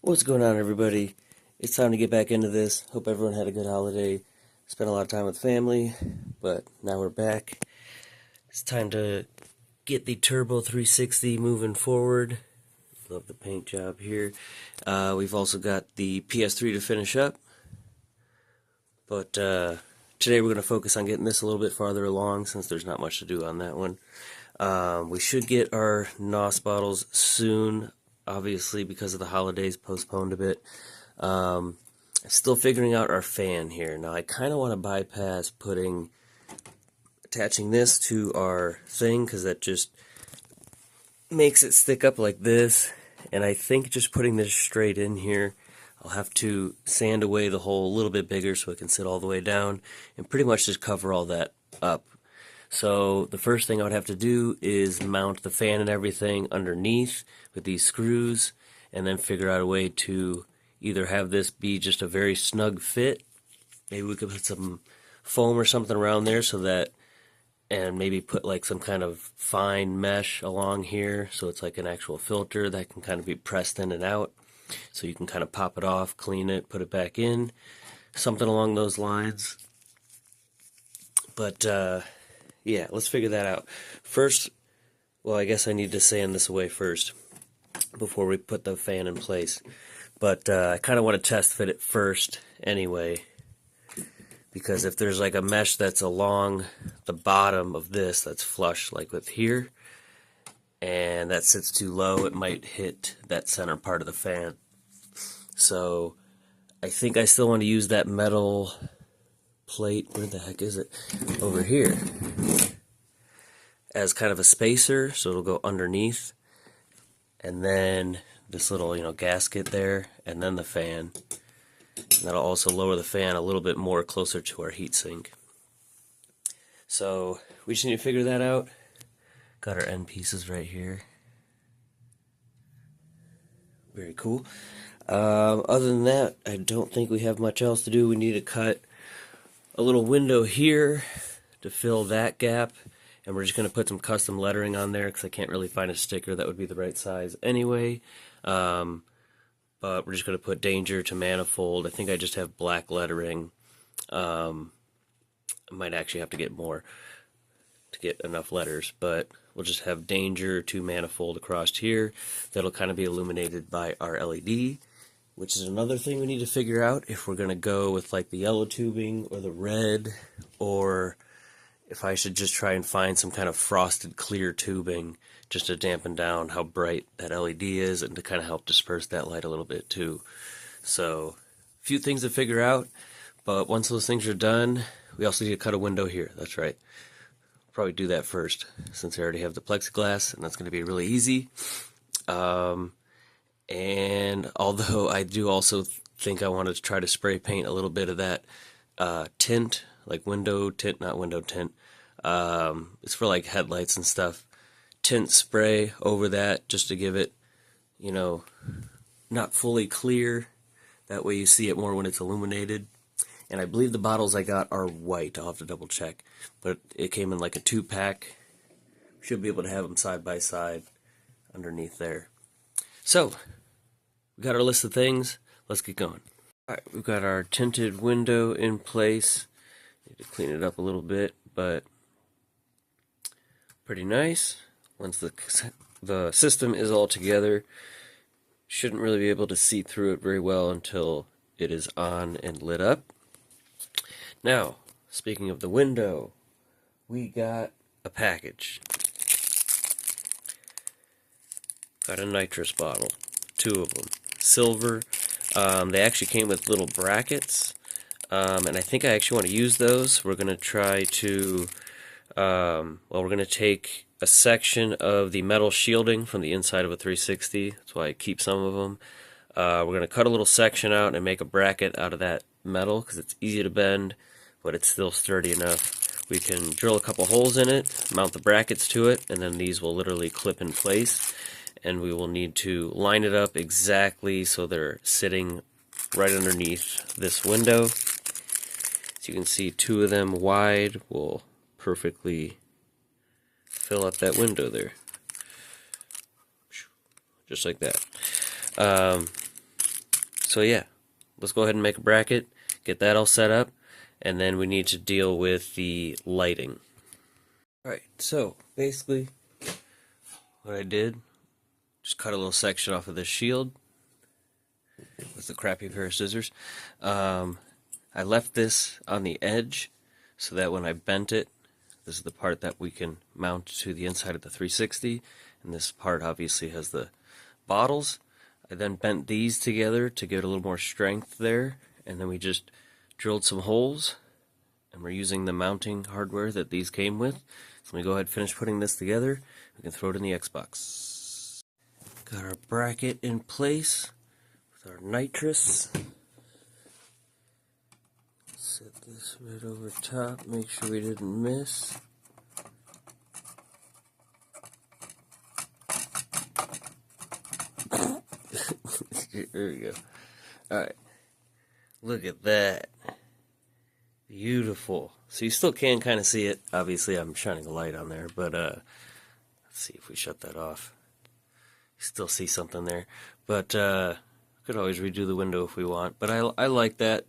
What's going on, everybody? It's time to get back into this. Hope everyone had a good holiday. Spent a lot of time with family, but now we're back. It's time to get the Turbo 360 moving forward. Love the paint job here. We've also got the PS3 to finish up, but today we're going to focus on getting this a little bit farther along since there's not much to do on that one. We should get our NOS bottles soon, obviously because of the holidays, postponed a bit. Still figuring out our fan here. Now I kind of want to bypass attaching this to our thing because that just makes it stick up like this. And I think just putting this straight in here, I'll have to sand away the hole a little bit bigger so it can sit all the way down and pretty much just cover all that up. So the first thing I would have to do is mount the fan and everything underneath with these screws, and then figure out a way to either have this be just a very snug fit. Maybe we could put some foam or something around there so that, and maybe put like some kind of fine mesh along here so it's like an actual filter that can kind of be pressed in and out. So you can kind of pop it off, clean it, put it back in, something along those lines. But yeah, let's figure that out. First, well, I guess I need to sand this away first before we put the fan in place. But I kind of want to test fit it first anyway, because if there's like a mesh that's along the bottom of this that's flush like with here, and that sits too low, it might hit that center part of the fan. So I think I still want to use that metal plate, where the heck is it, over here, as kind of a spacer, so it'll go underneath, and then this little gasket there, and then the fan. And that'll also lower the fan a little bit more closer to our heatsink. So we just need to figure that out. Got our end pieces right here. Very cool. Other than that, I don't think we have much else to do. We need to cut a little window here to fill that gap, and we're just going to put some custom lettering on there because I can't really find a sticker that would be the right size anyway. But we're just going to put danger to manifold. I think I just have black lettering. I might actually have to get more to get enough letters, but we'll just have danger to manifold across here. That'll kind of be illuminated by our LED, which is another thing we need to figure out if we're going to go with like the yellow tubing or the red, or if I should just try and find some kind of frosted clear tubing just to dampen down how bright that LED is and to kind of help disperse that light a little bit too. So a few things to figure out, but once those things are done, we also need to cut a window here. That's right. Probably do that first since I already have the plexiglass, and that's going to be really easy. And although I do also think I want to try to spray paint a little bit of that tint, like window tint, not window tint. It's for like headlights and stuff. Tint spray over that just to give it, not fully clear. That way you see it more when it's illuminated. And I believe the bottles I got are white. I'll have to double check. But it came in like a 2-pack. Should be able to have them side by side underneath there. So, we got our list of things. Let's get going. Alright, we've got our tinted window in place. Need to clean it up a little bit, but pretty nice. Once the system is all together, shouldn't really be able to see through it very well until it is on and lit up. Now, speaking of the window, we got a package. Got a nitrous bottle, 2 of them, silver. They actually came with little brackets, and I think I actually want to use those. We're going to try to, we're going to take a section of the metal shielding from the inside of a 360. That's why I keep some of them. We're going to cut a little section out and make a bracket out of that metal because it's easy to bend, but it's still sturdy enough. We can drill a couple holes in it, mount the brackets to it, and then these will literally clip in place. And we will need to line it up exactly so they're sitting right underneath this window. As you can see, 2 of them wide will perfectly fill up that window there. Just like that. So yeah, let's go ahead and make a bracket, get that all set up, and then we need to deal with the lighting. Alright, so basically what I did, just cut a little section off of this shield with a crappy pair of scissors. I left this on the edge so that when I bent it, this is the part that we can mount to the inside of the 360, and this part obviously has the bottles. I then bent these together to get a little more strength there, and then we just drilled some holes, and we're using the mounting hardware that these came with. So let me go ahead and finish putting this together. We can throw it in the Xbox. Got our bracket in place with our nitrous. Set this right over top, make sure we didn't miss. There we go. Alright. Look at that. Beautiful. So you still can kind of see it. Obviously I'm shining a light on there, but let's see if we shut that off. You still see something there. But could always redo the window if we want. But I like that.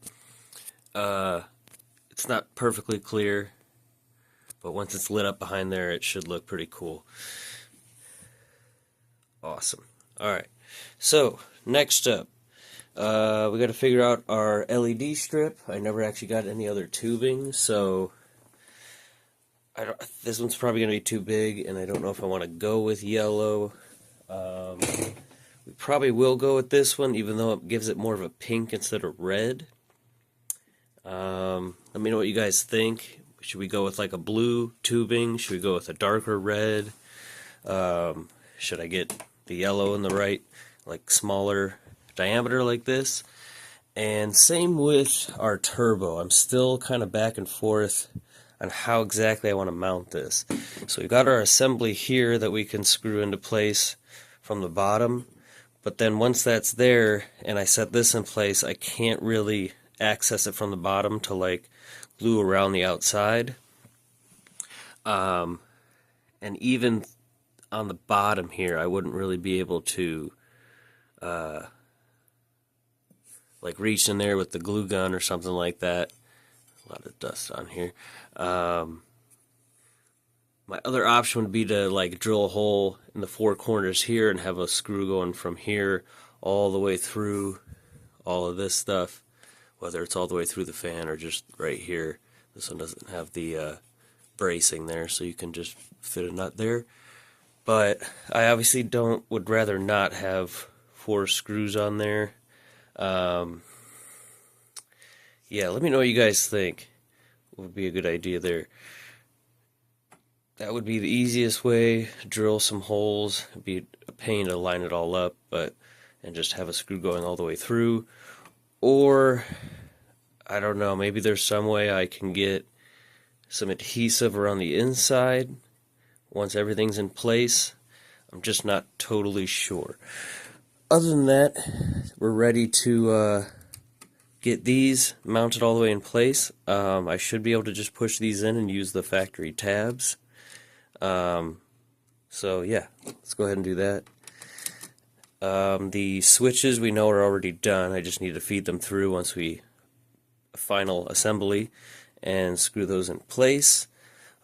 It's not perfectly clear, but once it's lit up behind there, it should look pretty cool. Awesome. Alright, so next up, we got to figure out our LED strip. I never actually got any other tubing, so this one's probably going to be too big, and I don't know if I want to go with yellow. We probably will go with this one, even though it gives it more of a pink instead of red. Let me know what you guys think. Should we go with like a blue tubing? Should we go with a darker red? Should I get the yellow in the right, like smaller diameter like this? And same with our turbo. I'm still kind of back and forth on how exactly I want to mount this. So we've got our assembly here that we can screw into place from the bottom. But then once that's there and I set this in place, I can't really access it from the bottom to like glue around the outside. And even on the bottom here, I wouldn't really be able to like reach in there with the glue gun or something like that. A lot of dust on here. My other option would be to like drill a hole in the four corners here and have a screw going from here all the way through all of this stuff, whether it's all the way through the fan or just right here. This one doesn't have the bracing there, so you can just fit a nut there. But I obviously would rather not have 4 screws on there. Yeah, let me know what you guys think. What would be a good idea there? That would be the easiest way. Drill some holes. It'd be a pain to line it all up, and just have a screw going all the way through. Or, I don't know, maybe there's some way I can get some adhesive around the inside once everything's in place. I'm just not totally sure. Other than that, we're ready to get these mounted all the way in place. I should be able to just push these in and use the factory tabs. So yeah, let's go ahead and do that. The switches we know are already done. I just need to feed them through once we final assembly and screw those in place.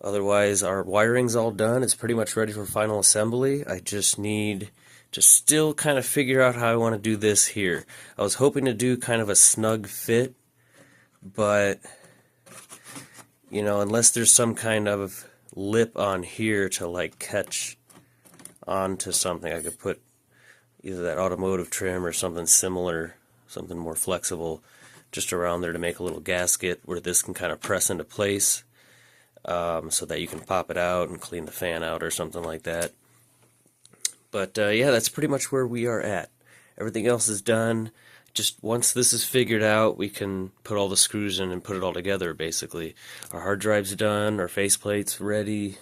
Otherwise, our wiring's all done. It's pretty much ready for final assembly. I just need to still kind of figure out how I want to do this here. I was hoping to do kind of a snug fit, but you know, unless there's some kind of lip on here to like catch onto something, I could put either that automotive trim or something similar, something more flexible just around there to make a little gasket where this can kind of press into place, so that you can pop it out and clean the fan out or something like that. But yeah, that's pretty much where we are at. Everything else is done. Just once this is figured out, we can put all the screws in and put it all together, basically. Our hard drive's done, our faceplate's ready.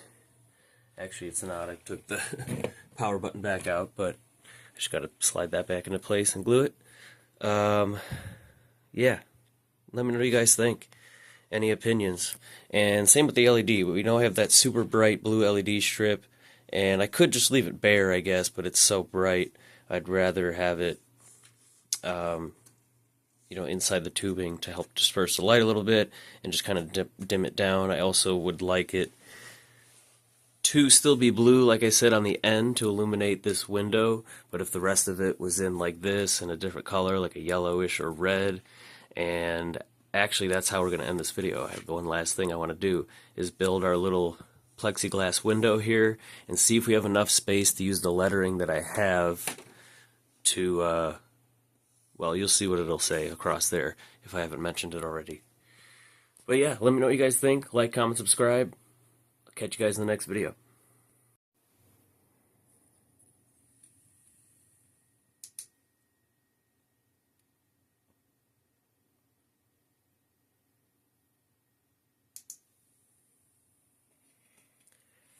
Actually, it's not. I took the power button back out, but I just got to slide that back into place and glue it. Yeah, let me know what you guys think. Any opinions? And same with the LED. We know I have that super bright blue LED strip, and I could just leave it bare, I guess, but it's so bright, I'd rather have it inside the tubing to help disperse the light a little bit and just kind of dim it down. I also would like it to still be blue, like I said, on the end to illuminate this window, but if the rest of it was in like this in a different color, like a yellowish or red, and actually that's how we're going to end this video. I have the one last thing I want to do is build our little plexiglass window here and see if we have enough space to use the lettering that I have to, well, you'll see what it'll say across there if I haven't mentioned it already. But yeah, let me know what you guys think. Like, comment, subscribe. I'll catch you guys in the next video.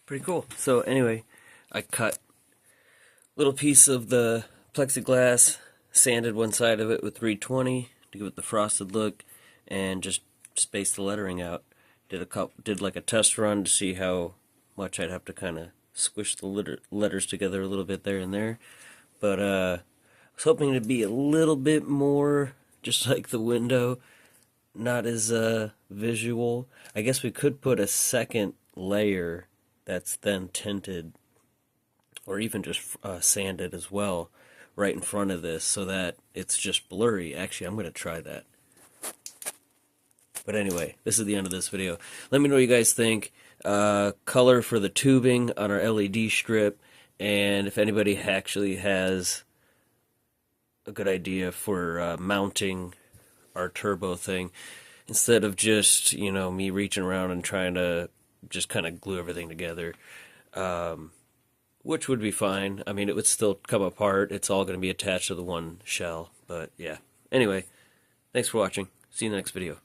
Pretty cool. So anyway, I cut a little piece of the plexiglass, sanded one side of it with 320 to give it the frosted look, and just spaced the lettering out. Did like a test run to see how much I'd have to kind of squish the letters together a little bit there and there. But I was hoping to be a little bit more just like the window, not as visual. I guess we could put a second layer that's then tinted or even just sanded as well right in front of this so that it's just blurry. Actually, I'm going to try that. But anyway, this is the end of this video. Let me know what you guys think. Color for the tubing on our LED strip, and if anybody actually has a good idea for mounting our turbo thing instead of just, me reaching around and trying to just kind of glue everything together, which would be fine. I mean, it would still come apart. It's all going to be attached to the one shell, but yeah. Anyway, thanks for watching. See you in the next video.